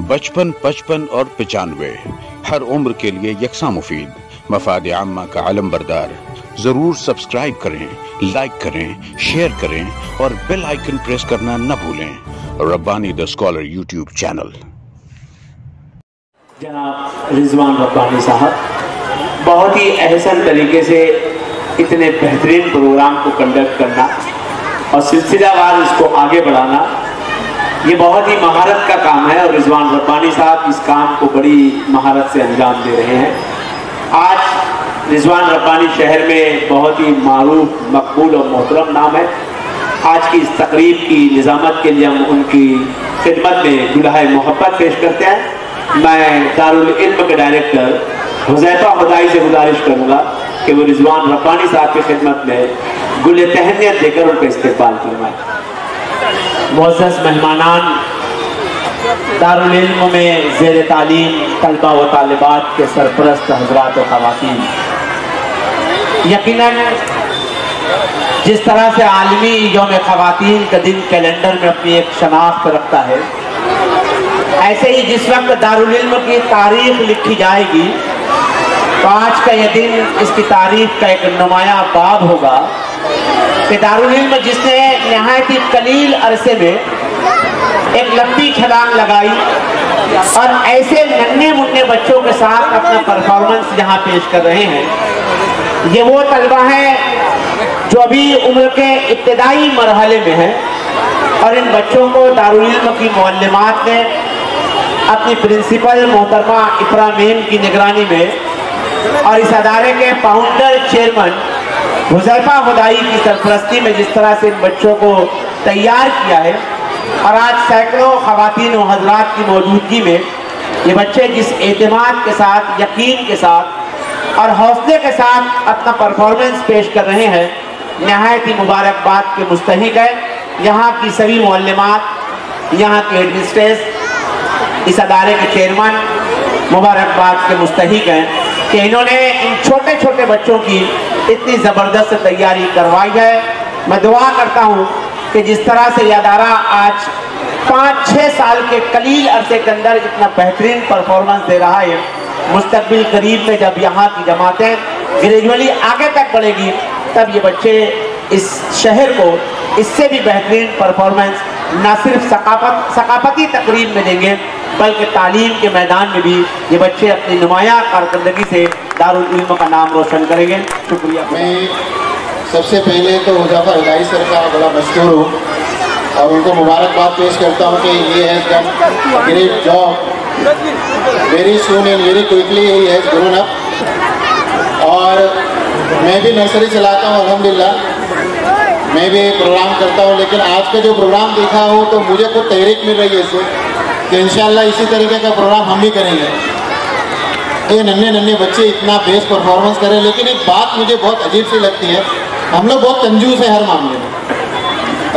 बचपन, 55 और 95 हर उम्र के लिए यकसा मुफीद, मफाद आम्मा का आलम बरदार। जरूर सब्सक्राइब करें, लाइक करें, शेयर करें और बेल आइकन प्रेस करना न भूलें। Rabbani the scholar YouTube channel. जनाब रिजवान रब्बानी साहब बहुत ही एहसन तरीके से इतने बेहतरीन प्रोग्राम को कंडक्ट करना और सिलसिलावार इसको आगे बढ़ाना, ये बहुत ही महारत का काम है और रिजवान रब्बानी साहब इस काम को बड़ी महारत से अंजाम दे रहे हैं। आज रिजवान रब्बानी शहर में बहुत ही मारूफ, मकबूल और मोहतरम नाम है। आज की इस तकरीब की निज़ामत के लिए हम उनकी खिदमत में दुल्हा मोहब्बत पेश करते हैं। मैं दारुल इल्म के डायरेक्टर हुज़ैफा हुदाई से गुजारिश करूँगा कि वो रिजवान रब्बानी साहब की खिदमत में गुल तहनियत देकर उनका इस्तेक़बाल फरमाएं। मुअज़्ज़ज़ मेहमानान, दारुल इल्म में ज़ेर तालीम तलबा व तालिबात के सरपरस्त हज़रात व ख़वातीन, यकीनन जिस तरह से आलमी यौम ख़वातीन का दिन कैलेंडर में अपनी एक शनाख्त रखता है, ऐसे ही जिस वक्त दारुल इल्म की तारीख लिखी जाएगी तो आज का यह दिन इसकी तारीख का एक नुमाया बाब होगा कि दारुल इल्म जिसने नहायत ही कलील अरसे में एक लंबी छलांग लगाई और ऐसे नन्हे मुन्ने बच्चों के साथ अपना परफॉर्मेंस यहाँ पेश कर रहे हैं, ये वो तलबा हैं जो अभी उम्र के इब्तिदाई मरहले में हैं और इन बच्चों को दारुल इल्म की मुअल्लिमात ने अपनी प्रिंसिपल मोहतरमा इकरा मेम की निगरानी में और इस अदारे के फाउंडर चेयरमैन हुज़ैफा हुदाई की सरपरस्ती में जिस तरह से इन बच्चों को तैयार किया है और आज सैकड़ों ख़वातीन व हज़रात की मौजूदगी में ये बच्चे जिस एतमाद के साथ, यकीन के साथ और हौसले के साथ अपना परफॉर्मेंस पेश कर रहे हैं, नहायत ही मुबारकबाद के मुस्तहिक है। यहाँ की सभी मुअल्लिमात, यहाँ के एडमिनिस्ट्रेस, इस अदारे के चेयरमैन मुबारकबाद के मुस्तहिक हैं कि इन्होंने इन छोटे छोटे बच्चों की इतनी ज़बरदस्त तैयारी करवाई है। मैं दुआ करता हूँ कि जिस तरह से यह अदारा आज 5-6 साल के कलील अरसे के अंदर इतना बेहतरीन परफॉर्मेंस दे रहा है, मुस्तकबिल करीब में जब यहाँ की जमातें ग्रेजुअली आगे तक बढ़ेगी तब ये बच्चे इस शहर को इससे भी बेहतरीन परफॉर्मेंस न सिर्फ सकाफती तकरीब में देंगे बल्कि तालीम के मैदान में भी ये बच्चे अपनी नुमाया कारकर्दगी से दारुल इल्म का नाम रोशन करेंगे। शुक्रिया। मैं सबसे पहले तो हुज़ैफा हुदाई सर का बड़ा मशहूर हूँ और उनको मुबारकबाद पेश करता हूँ कि ये has done great job very soon and very quickly he has grown up. और मैं भी नर्सरी चलाता हूँ, अल्हम्दुलिल्लाह मैं भी प्रोग्राम करता हूँ, लेकिन आज का जो प्रोग्राम देखा हो तो मुझे खुद तहरीक मिल रही है इससे कि इंशाल्लाह इसी तरीके का प्रोग्राम हम भी करेंगे। ये नन्हे नन्हे बच्चे इतना बेस्ट परफॉर्मेंस करें, लेकिन एक बात मुझे बहुत अजीब सी लगती है, हम लोग बहुत कंजूस है हर मामले में।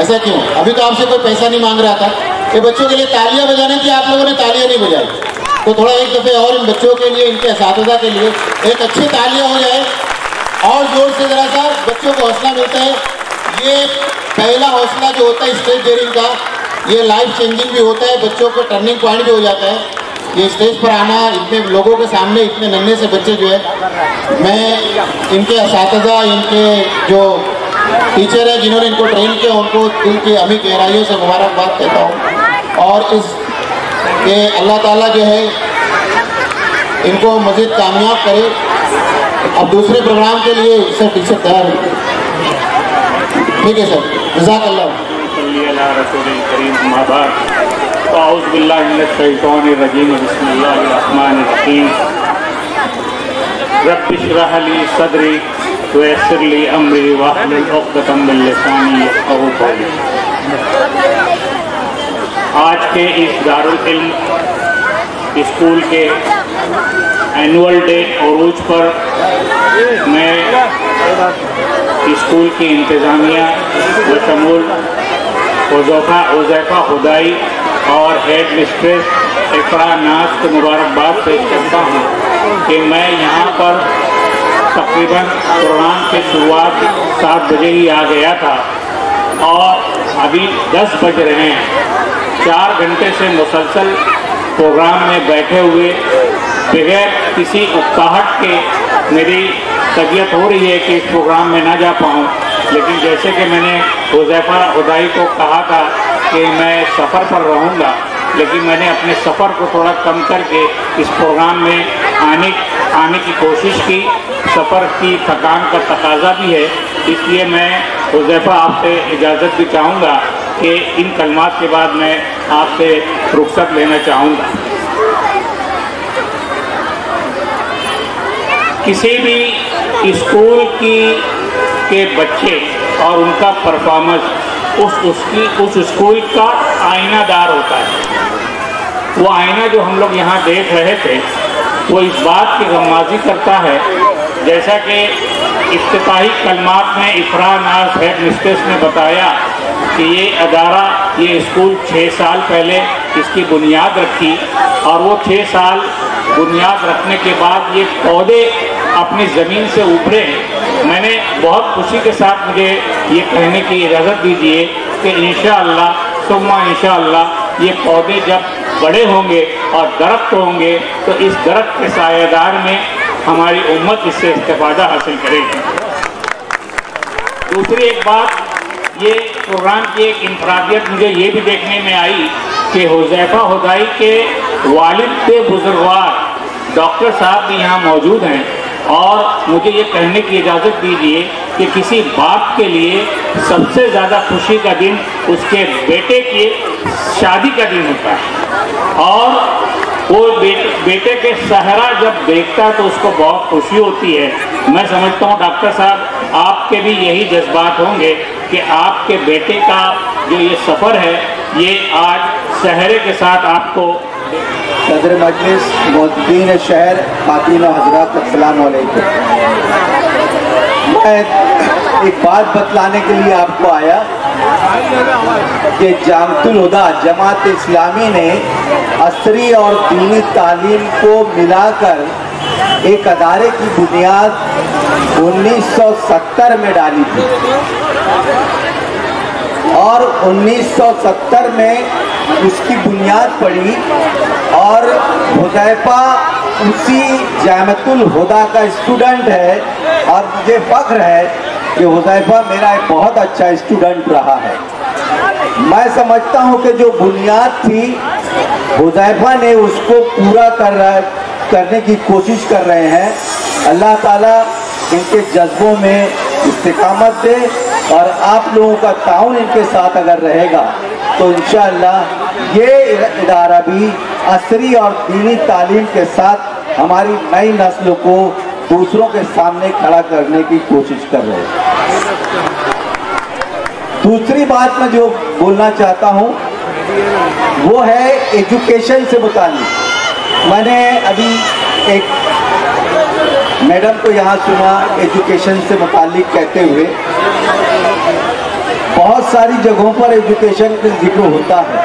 ऐसा क्यों? अभी तो आपसे कोई पैसा नहीं मांग रहा था, ये बच्चों के लिए तालियां बजाने थी, आप लोगों ने तालियां नहीं बजाई। तो थोड़ा एक दफ़े और इन बच्चों के लिए, इनके असातिज़ा के लिए एक अच्छी तालियां हो जाए और जोर से ज़रा सा बच्चों को हौसला मिलता है। ये पहला हौसला जो होता है स्टेज डेयरिंग का, ये लाइफ चेंजिंग भी होता है, बच्चों को टर्निंग पॉइंट भी हो जाता है। ये स्टेज पर आना, इतने लोगों के सामने इतने नन्हे से बच्चे जो है, मैं इनके असातिज़ा, इनके जो टीचर है जिन्होंने इनको ट्रेन किया, उनको दिल की अमी गहराइयों से मुबारकबाद कहता हूँ और इस के अल्लाह ताला जो है इनको मज़ीद कामयाब करे। अब दूसरे प्रोग्राम के लिए सर टीचर तैयार है, ठीक है सर, जज़ाकल्लाह। रब्बि इश्रह ली सदरी व यस्सिर ली अमरी वहलुल उक़दतम मिन लिसानी यफ़क़हू क़ौली। आज के इस दारुल इल्म स्कूल के एनुअल डे उरूज पर मैं स्कूल की इंतज़ामिया व शमूल हुज़ैफा हुदाई और हेड मिस्ट्रेस इकरा नाज को मुबारकबाद पेश करता हूँ कि मैं यहाँ पर तकरीबन प्रोग्राम की शुरुआत 7 बजे ही आ गया था और अभी 10 बज रहे हैं। 4 घंटे से मुसलसल प्रोग्राम में बैठे हुए बगैर किसी उकताहट के मेरी तबीयत हो रही है कि इस प्रोग्राम में ना जा पाऊँ, लेकिन जैसे कि मैंने हुज़ैफ़ा हुदाई को कहा था कि मैं सफ़र पर रहूँगा, लेकिन मैंने अपने सफ़र को थोड़ा कम करके इस प्रोग्राम में आने की कोशिश की। सफ़र की थकान का तकाजा भी है, इसलिए मैं हुज़ैफ़ा आपसे इजाज़त भी चाहूँगा कि इन कलमात के बाद मैं आपसे रुखसत लेना चाहूँगा। किसी भी स्कूल के बच्चे और उनका परफॉर्मेंस उस स्कूल का आईनादार होता है। वो आईना जो हम लोग यहाँ देख रहे थे वो इस बात की गम्माज़ी करता है, जैसा कि इफ्तिताही कलमात में इफ़रा नाज़ हेड मिस्ट्रेस ने बताया कि ये अदारा, ये स्कूल 6 साल पहले इसकी बुनियाद रखी और वो 6 साल बुनियाद रखने के बाद ये पौधे अपनी ज़मीन से उभरे। मैंने बहुत खुशी के साथ मुझे ये कहने की इजाज़त दीजिए कि इंशाअल्लाह सुम्मा इंशाअल्लाह ये पौधे जब बड़े होंगे और दरख्त होंगे तो इस दरख्त के सायेदार में हमारी उम्मत इससे इस्तेफ़ादा हासिल करेगी। दूसरी एक बात, ये प्रोग्राम की एक इंफरादियत मुझे ये भी देखने में आई कि हुज़ैफ़ा हुदाई के वालिद बुज़ुर्गवार डॉक्टर साहब भी यहाँ मौजूद हैं और मुझे ये कहने की इजाज़त दीजिए कि किसी बाप के लिए सबसे ज़्यादा खुशी का दिन उसके बेटे की शादी का दिन होता है और वो बेटे के सहरा जब देखता है तो उसको बहुत खुशी होती है। मैं समझता हूँ डॉक्टर साहब आपके भी यही जज्बात होंगे कि आपके बेटे का जो ये सफ़र है ये आज सहरे के साथ आपको। सदर मजलिस मोहद्दीन शहर खातिन हज़रात अस्सलाम वालेकुम। मैं एक बात बतलाने के लिए आपको आया कि जामतुल हुदा जमात इस्लामी ने असरी और दीनी तालीम को मिलाकर एक अदारे की बुनियाद 1970 में डाली थी और 1970 में उसकी बुनियाद पड़ी और हुज़ैफ़ा उसी जामतुल हुदा का स्टूडेंट है और मुझे फ़ख्र है कि हुज़ैफ़ा मेरा एक बहुत अच्छा स्टूडेंट रहा है। मैं समझता हूँ कि जो बुनियाद थी हुज़ैफ़ा ने उसको पूरा करने की कोशिश कर रहे हैं। अल्लाह ताला इनके जज्बों में इस्तिकामत दे और आप लोगों का ताउन इनके साथ अगर रहेगा तो इंशाअल्लाह ये इदारा भी असरी और दीनी तालीम के साथ हमारी नई नस्ल को दूसरों के सामने खड़ा करने की कोशिश कर रहे हैं। दूसरी बात मैं जो बोलना चाहता हूँ वो है एजुकेशन से मुताल्लिक। मैंने अभी एक मैडम को यहाँ सुना एजुकेशन से मुताल्लिक कहते हुए। बहुत सारी जगहों पर एजुकेशन का जिक्र होता है,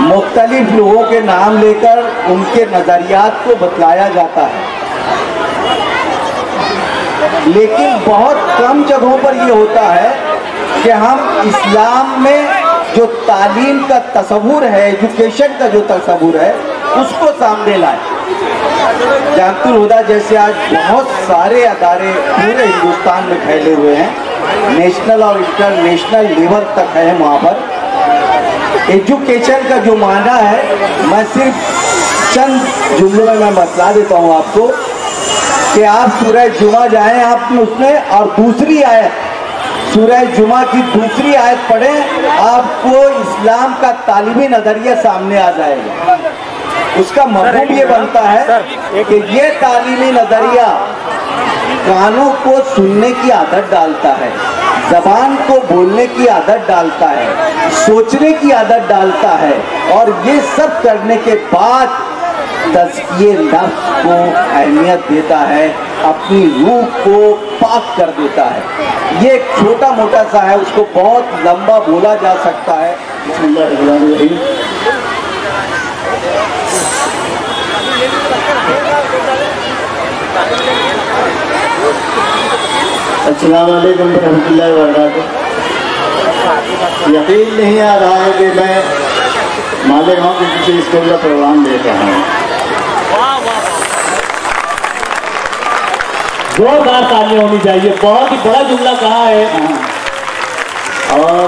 मुख्तलिफ लोगों के नाम लेकर उनके नज़रियात को बतलाया जाता है, लेकिन बहुत कम जगहों पर ये होता है कि हम इस्लाम में जो तालीम का तस्वुर है, एजुकेशन का जो तस्वुर है उसको सामने लाए। जामतुल हुदा जैसे आज बहुत सारे अदारे पूरे हिंदुस्तान में फैले हुए हैं, नेशनल और इंटरनेशनल लेवल तक है। वहाँ पर एजुकेशन का जो माना है मैं सिर्फ चंद जुमलों में मैं बतला देता हूँ आपको कि आप सूरह जुमा जाएं आप उसमें और दूसरी आयत सूरह जुमा की दूसरी आयत पढ़ें, आपको इस्लाम का तालीमी नज़रिया सामने आ जाएगा। उसका मतलब ये बनता है कि ये तालीमी नज़रिया कानों को सुनने की आदत डालता है, ज़बान को बोलने की आदत डालता है, सोचने की आदत डालता है और ये सब करने के बाद तज़किये नफ्स को अहमियत देता है, अपनी रूह को पाक कर देता है। ये एक छोटा मोटा सा है, उसको बहुत लंबा बोला जा सकता है। अस्सलाम वालेकुम रहमतुल्लाहि व बरकातुहू। यकीन नहीं आ रहा है कि मैं मालेगांव के किसी स्कूल का प्रोग्राम देख रहा हूँ। जोरदार तालियां होनी चाहिए, बहुत ही बड़ा जुमला कहा है। और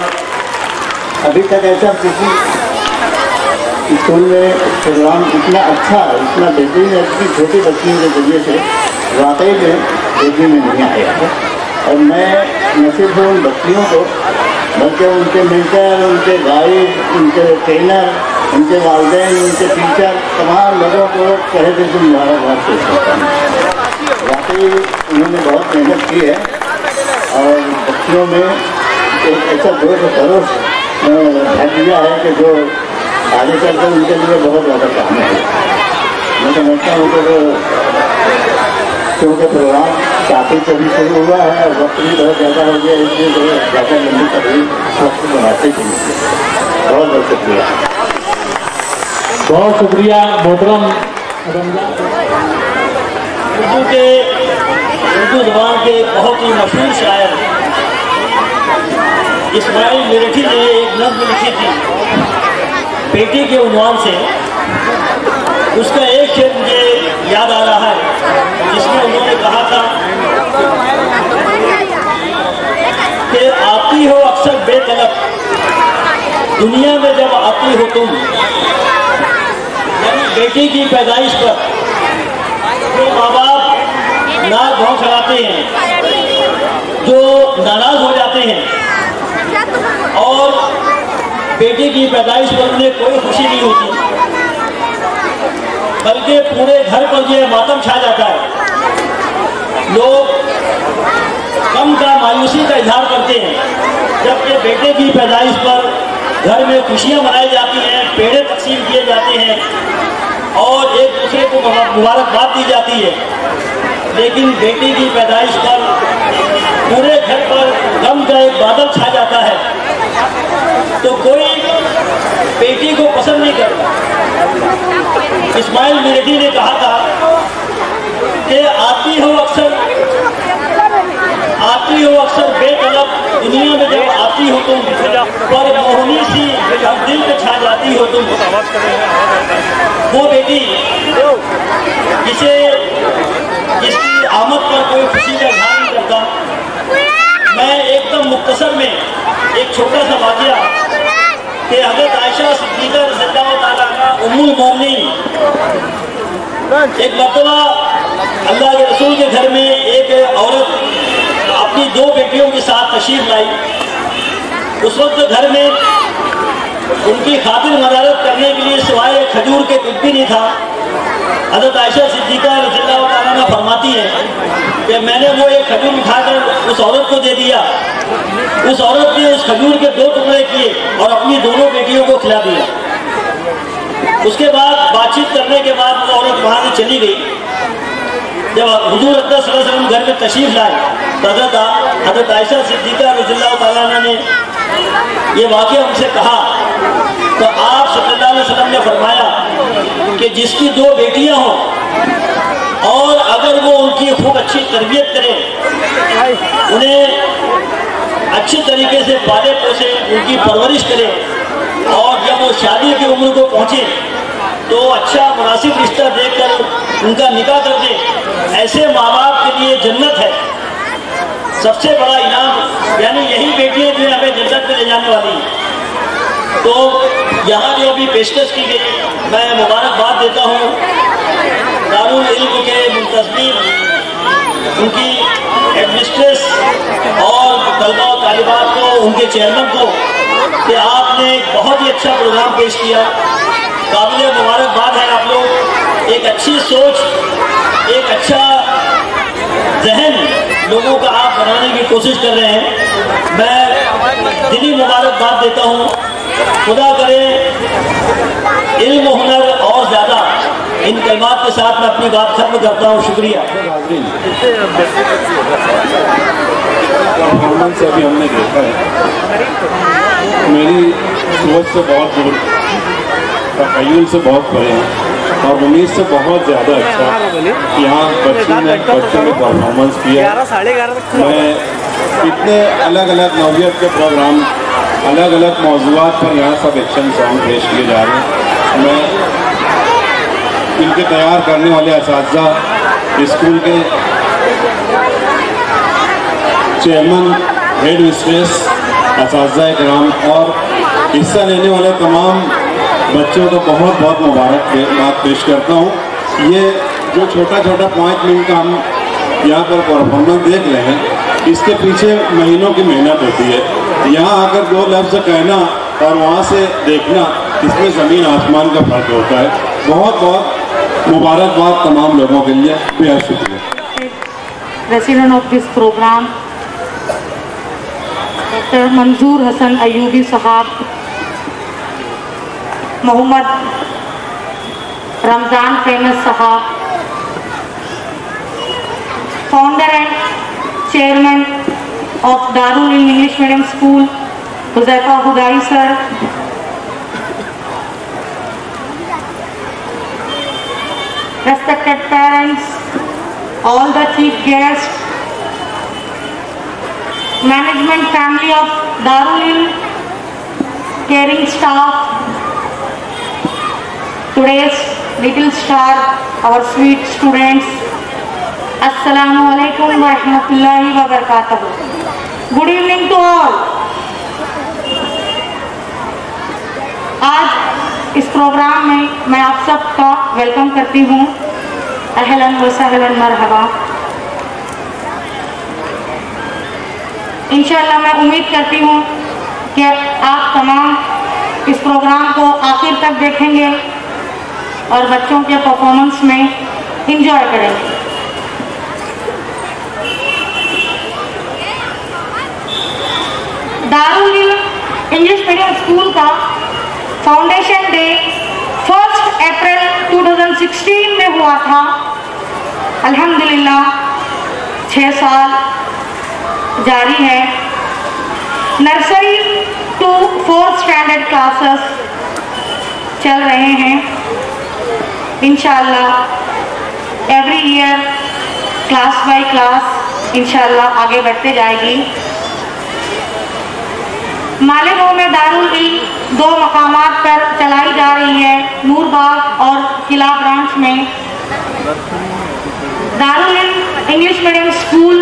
अभी तक ऐसा किसी स्कूल में प्रोग्राम इतना अच्छा, इतना बेहतरीन है, इतनी छोटी बच्चियों के जरिए से वाकई में देखने में नहीं आया है। और मैं न सिर्फ उन बच्चियों को बल्कि उनके मेंटर, उनके गाइड, उनके ट्रेनर, उनके वालिदैन, उनके टीचर, तमाम लोगों को तहे दिल से मुबारकबाद पेश करता हूँ। वाकई उन्होंने बहुत मेहनत की है और बच्चियों में एक ऐसा जोश और खरोश भर दिया है कि जो आगे चलकर उनके लिए बहुत ज़्यादा काम है। मैं समझता हूँ कि क्योंकि प्रोग्राम काफ़ी कभी शुरू हुआ है और वक्त भी बहुत ज़्यादा हो गया, इसलिए जो ज़्यादा लंबी तकलीफ वक्त बनाते थे। बहुत बहुत शुक्रिया। बहुत शुक्रिया मोहतरम। उर्दू ज़बान के बहुत ही मशहूर शायर इस्माइल मेरठी ने एक नज़्म लिखी थी बेटी के उन्वान से। उसका एक शेर मुझे याद आ रहा है जिसमें उन्होंने कहा था कि आती हो अक्सर बेतलब दुनिया में जब आती हो तुम, यानी बेटी की पैदाइश पर जो माँ बाप नाक भाव चढ़ाते हैं, जो नाराज हो जाते हैं और बेटी की पैदाइश पर उन्हें कोई खुशी नहीं होती, बल्कि पूरे घर पर यह मातम छा जाता है। लोग गम का, मायूसी का इजहार करते हैं जबकि बेटे की पैदाइश पर घर में खुशियां मनाई जाती हैं, पेड़े तकसीम किए जाते हैं और एक दूसरे को मुबारकबाद दी जाती है। लेकिन बेटी की पैदाइश पर पूरे घर पर गम का एक बादल छा जाता है, तो कोई बेटी को पसंद नहीं करता। इस्माइल मेरठी ने कहा था कि आती हो अक्सर बेतलब दुनिया में जब आती हो तुम, पर मोहनी सी दिल पे छा जाती हो तुम। वो बेटी जिसकी आमद पर कोई खुशी का इज़हार नहीं करता। मैं एकदम मुख्तसर में एक छोटा सा वाक़या कि हज़रत आयशा सिद्दीक़ा रज़ियल्लाहु ताला अन्हा उम्मुल मोमिनीन एक मरतबा अल्लाह के रसूल के घर में एक औरत अपनी 2 बेटियों के साथ तशरीफ लाई। उस वक्त घर में उनकी खातिर मदारत करने के लिए सिवाय खजूर के कुछ भी नहीं था। हज़रत आयशा सिद्दीक़ा रज़ियल्लाहु ताला अन्हा फरमाती है कि मैंने वो एक खजूर उठाकर उस औरत को दे दिया। उस औरत ने उस खजूर के 2 टुकड़े किए और अपनी दोनों बेटियों को खिला दिया। उसके बाद बातचीत करने के बाद वो औरत वहाँ से चली गई। जब हुजूर अक़दस सल्लल्लाहु अलैहि वसल्लम घर में तशरीफ लाए तो हज़रत आयशा सिद्दीक़ा रज़ियल्लाहु ताला अन्हा ने ये वाक़या उनसे कहा तो आप सल्लल्लाहु अलैहि वसल्लम ने फरमाया कि जिसकी 2 बेटियां हों और अगर वो उनकी खूब अच्छी तरबियत करे, उन्हें अच्छे तरीके से पाले पोसे, उनकी परवरिश करे और जब वो शादी की उम्र को पहुँचे तो अच्छा मुनासिब रिश्ता देखकर उनका निकाह कर दे, ऐसे माँ बाप के लिए जन्नत है। सबसे बड़ा इनाम, यानी यही बेटियाँ जो हमें जन्नत में ले जाने वाली हैं। तो यहाँ जो अभी पेशकश की गई, मैं मुबारकबाद देता हूँ दारुल इल्म के मुंतज़मीन, उनकी एडमिनिस्ट्रेस और तलबा और तालिबात को, उनके चेयरमैन को कि आपने एक बहुत ही अच्छा प्रोग्राम पेश किया। काबिल मुबारकबाद है आप लोग। एक अच्छी सोच, एक अच्छा जहन लोगों का आप बनाने की कोशिश कर रहे हैं। मैं दिली मुबारकबाद देता हूँ। खुदा करे इल्म हुनर और ज़्यादा। इन कलमात के साथ मैं अपनी बात खत्म करता हूँ। शुक्रिया। से अभी हमने देखा है, मेरी सोच से बहुत दूर, तख़य्युल से बहुत परे है और उम्मीद से बहुत ज़्यादा अच्छा यहाँ बच्चों ने परफॉर्मेंस किया। मैं इतने अलग अलग नौइयत के प्रोग्राम अलग अलग मौज़ूआत पर यहाँ सब एक्शन सॉन्ग पेश किए जा रहे हैं। मैं इनके तैयार करने वाले असातिज़ा, स्कूल के चेयरमैन, हेड मिस्ट्रेस, असातिज़ा इकराम और हिस्सा लेने वाले तमाम बच्चों को बहुत बहुत मुबारकबाद पेश करता हूँ। ये जो छोटा छोटा 5 मिनट का हम यहाँ पर परफॉर्मेंस देख रहे हैं, इसके पीछे महीनों की मेहनत होती है। यहाँ आकर 2 लफ्ज़ कहना और वहाँ से देखना, इसमें ज़मीन आसमान का फर्क होता है। बहुत बहुत मुबारकबाद तमाम लोगों के लिए, बेहद शुक्रिया। President of this program doctor Manzoor Hasan Ayubi sahab, Mohammad Ramzan famous sahab, founder and chairman of Darul Ilm English medium school, Huzaifa Hudai sir, respected parents, all the chief guests, management family of Darul Ilm, caring staff, today's little star, our sweet students, Assalamu alaikum wa rahmatullahi wa barakatuh. Good evening to all. आज इस programme में मैं आप सबका welcome करती हूँ। अहलन व सहलन मरहबा। इंशाअल्लाह मैं उम्मीद करती हूँ कि आप तमाम इस प्रोग्राम को आखिर तक देखेंगे और बच्चों के परफॉर्मेंस में इंजॉय करेंगे। Darul Ilm English medium school का फाउंडेशन डे 1 अप्रैल 2016 में हुआ था। अल्हम्दुलिल्लाह 6 साल जारी है। Nursery to 4th standard classes चल रहे हैं। इंशाअल्लाह every year class by class इंशाअल्लाह आगे बढ़ते जाएगी। मालेगांव में दारुल इल्म 2 मकामात पर चलाई जा रही है, नूरबाग और किला ब्रांच में। Darul Ilm English medium school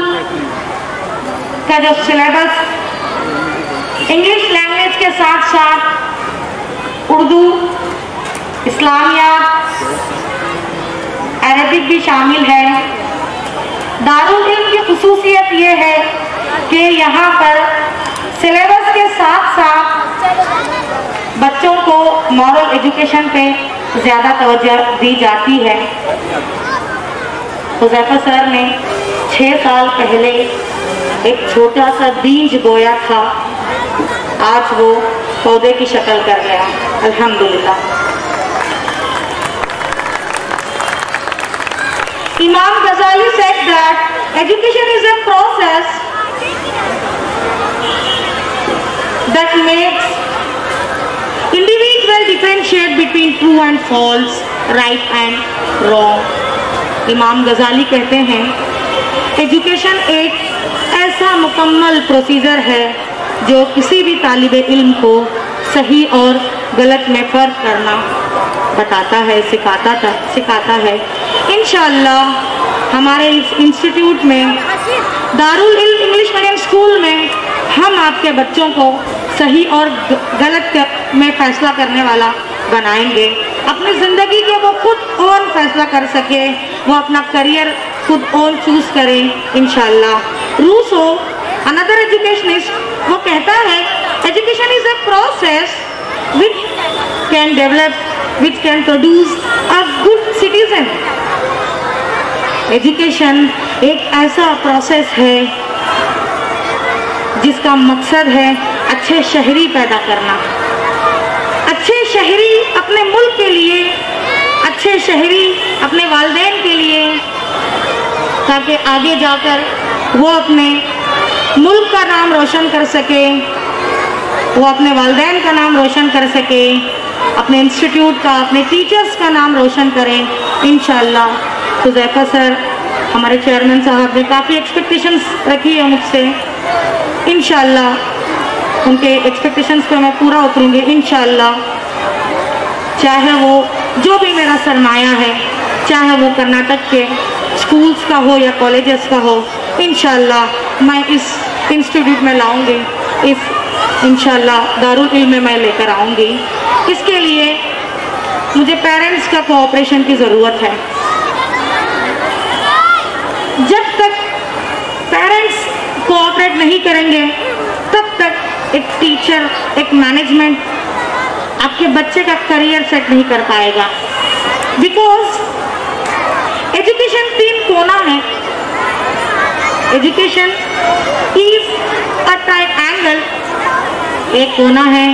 का जो सिलेबस इंग्लिश लैंग्वेज के साथ साथ उर्दू, इस्लामिया, अरबिक भी शामिल है। दारुल इल्म की खुसूसियत ये है कि यहाँ पर सिलेबस के साथ साथ बच्चों को मॉरल एजुकेशन पे ज़्यादा तवज्जो दी जाती है। हुज़ैफा सर ने 6 साल पहले एक छोटा सा बीज बोया था, आज वो पौधे की शक्ल कर गया। अल्हम्दुलिल्लाह। इमाम गजाली said that education is a process that makes individual differentiate between true and false, right and wrong. इमाम गजाली कहते हैं एजुकेशन एक ऐसा मुकम्मल प्रोसीजर है जो किसी भी तालिब इल्म को सही और गलत में फ़र्क करना बताता है, सिखाता है। इंशाअल्लाह हमारे इस इंस्टीट्यूट में Darul Ilm English medium school में हम आपके बच्चों को सही और गलत में फैसला करने वाला बनाएंगे। अपनी ज़िंदगी के वो खुद ओन फैसला कर सके, वो अपना करियर खुद ओन चूज़ करें इंशाअल्लाह। रूसो अनदर एजुकेशनिस्ट वो कहता है education is a process which can develop, which can produce a good citizen. Education एक ऐसा प्रोसेस है जिसका मकसद है अच्छे शहरी पैदा करना, अच्छे शहरी अपने मुल्क के लिए, अच्छे शहरी अपने वालिदैन के लिए, ताकि आगे जाकर वो अपने मुल्क का नाम रोशन कर सके, वो अपने वालिदैन का नाम रोशन कर सके, अपने इंस्टीट्यूट का, अपने टीचर्स का नाम रोशन करें इंशाअल्लाह। हुज़ैफा सर हमारे चेयरमैन साहब ने काफ़ी एक्सपेक्टेशंस रखी है मुझसे। इंशाअल्लाह उनके एक्सपेक्टेशंस पे मैं पूरा उतरूंगी इंशाअल्लाह। चाहे वो जो भी मेरा सरमाया है, चाहे वो कर्नाटक के स्कूल्स का हो या कॉलेजेस का हो, इंशाअल्लाह मैं इस इंस्टीट्यूट में लाऊंगी, इस इंशाअल्लाह दारुल इल्म में मैं लेकर आऊंगी। इसके लिए मुझे पेरेंट्स का कोऑपरेशन की ज़रूरत है। जब तक पेरेंट्स कोऑपरेट नहीं करेंगे तब तक एक टीचर, एक मैनेजमेंट आपके बच्चे का करियर सेट नहीं कर पाएगा। बिकॉज एजुकेशन 3 कोना है। Education is a triangle. एक कोना है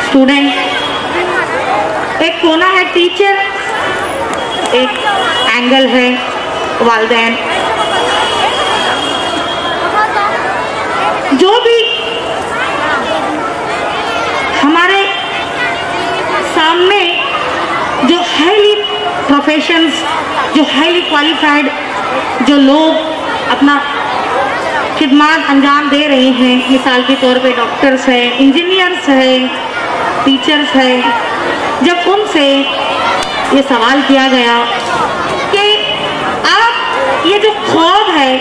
स्टूडेंट, एक कोना है टीचर, एक एंगल है वालिदैन। जो भी हमारे सामने जो हाईली प्रोफेशंस, जो हाईली क्वालिफाइड जो लोग अपना खिदमत अंजाम दे रहे हैं, मिसाल के तौर पे डॉक्टर्स हैं, इंजीनियर्स हैं, टीचर्स हैं, जब उनसे ये सवाल किया गया कि आप ये जो ख्वाब है,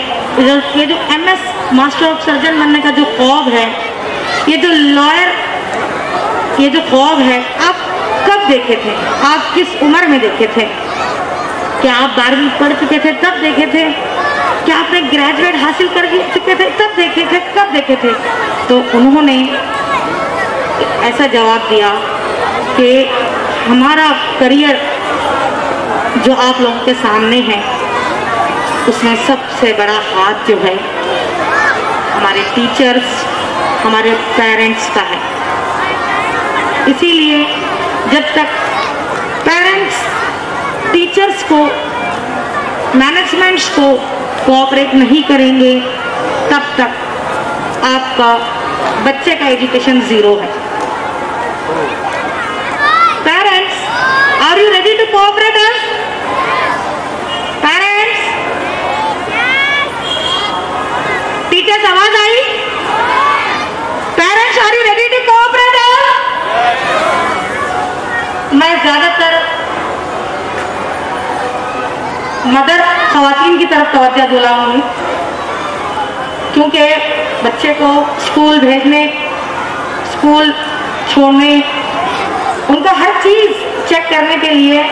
ये जो MS मास्टर ऑफ सर्जन बनने का जो ख्वाब है, ये जो लॉयर, ये जो ख्वाब है, आप कब देखे थे? आप किस उम्र में देखे थे? क्या आप 12वीं पढ़ चुके थे तब देखे थे? क्या आपने ग्रेजुएट हासिल कर चुके थे तब देखे थे? कब देखे थे? तो उन्होंने ऐसा जवाब दिया कि हमारा करियर जो आप लोगों के सामने है, उसमें सबसे बड़ा हाथ जो है हमारे टीचर्स, हमारे पेरेंट्स का है। इसीलिए जब तक पेरेंट्स टीचर्स को, मैनेजमेंट्स को कोऑपरेट नहीं करेंगे, तब तक आपका बच्चे का एजुकेशन ज़ीरो है। Parents, are you ready to cooperate us? Parents, teachers आवाज आई? Parents, are you ready to cooperate us? मैं ज्यादातर मदर खवातीन की तरफ तवज्जो दिलाऊंगी, क्योंकि बच्चे को स्कूल भेजने, स्कूल छोड़ने, उनका हर चीज चेक करने के लिए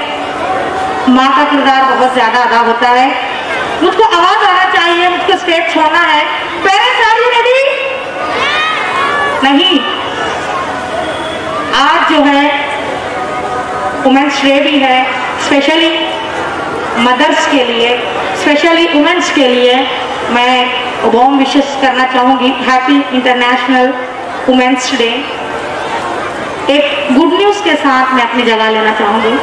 माँ का किरदार बहुत ज्यादा अदा होता है। मुझको आवाज आना चाहिए, मुझको स्टेज छोड़ना है। Parents, are you ready? नहीं। आज जो है वुमेन्स डे भी है, स्पेशली मदर्स के लिए, स्पेशली वुमेन्स के लिए मैं वार्म विशेस करना चाहूँगी। Happy international women's day. एक गुड न्यूज़ के साथ मैं अपनी जगह लेना चाहूँगी।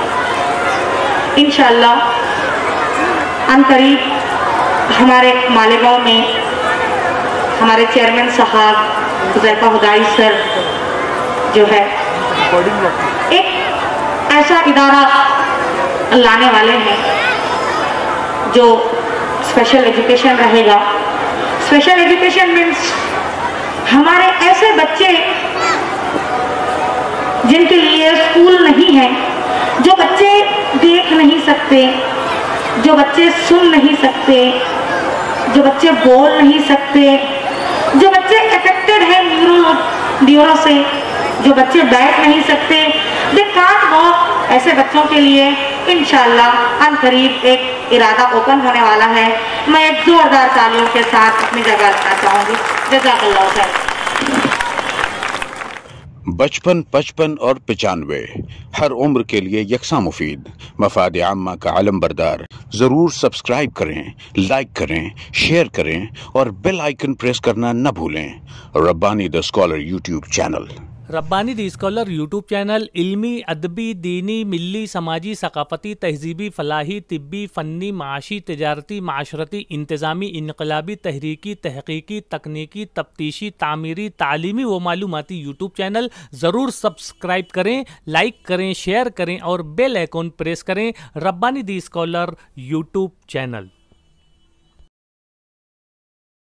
इंशाल्लाह अनकरीब हमारे मालेगांव में हमारे चेयरमैन साहब हुज़ैफा हुदाई सर जो है एक ऐसा इदारा लाने वाले हैं जो स्पेशल एजुकेशन रहेगा। स्पेशल एजुकेशन मीन्स हमारे ऐसे बच्चे जिनके लिए स्कूल नहीं है, जो बच्चे देख नहीं सकते, जो बच्चे सुन नहीं सकते, जो बच्चे बोल नहीं सकते, जो बच्चे अफेक्टेड है न्यूरो से, जो बच्चे बैठ नहीं सकते, दे कांट वॉक। ऐसे बच्चों के लिए इंशाल्लाह अनकरीब एक इरादा ओपन होने वाला है। मैं एक जोरदार तालियों के साथ अपनी जगह रखना चाहूँगी। जज़ाकल्लाह खैर। बचपन, 55 और 95 हर उम्र के लिए यकसा मुफीद। मफाद आम्मा का आलम बरदार। जरूर सब्सक्राइब करें, लाइक करें, शेयर करें और बेल आइकन प्रेस करना न भूलें। Rabbani the scholar YouTube channel. Rabbani the scholar YouTube channel इल्मी, अदबी, दीनी, मिल्ली, समाजी, सकाफती, तहजीबी, फलाही, तिब्बी, फ़न्नी, माशी, तिजारती, माशरती, इंतज़ामी, इनकलाबी, तहरीकी, तहकीकी, तकनीकी, तफ्तीशी, तामीरी, तालीमी व मालूमाती यूट्यूब चैनल। ज़रूर सब्सक्राइब करें, लाइक करें, शेयर करें और बेल आइकन प्रेस करें। Rabbani the scholar YouTube channel.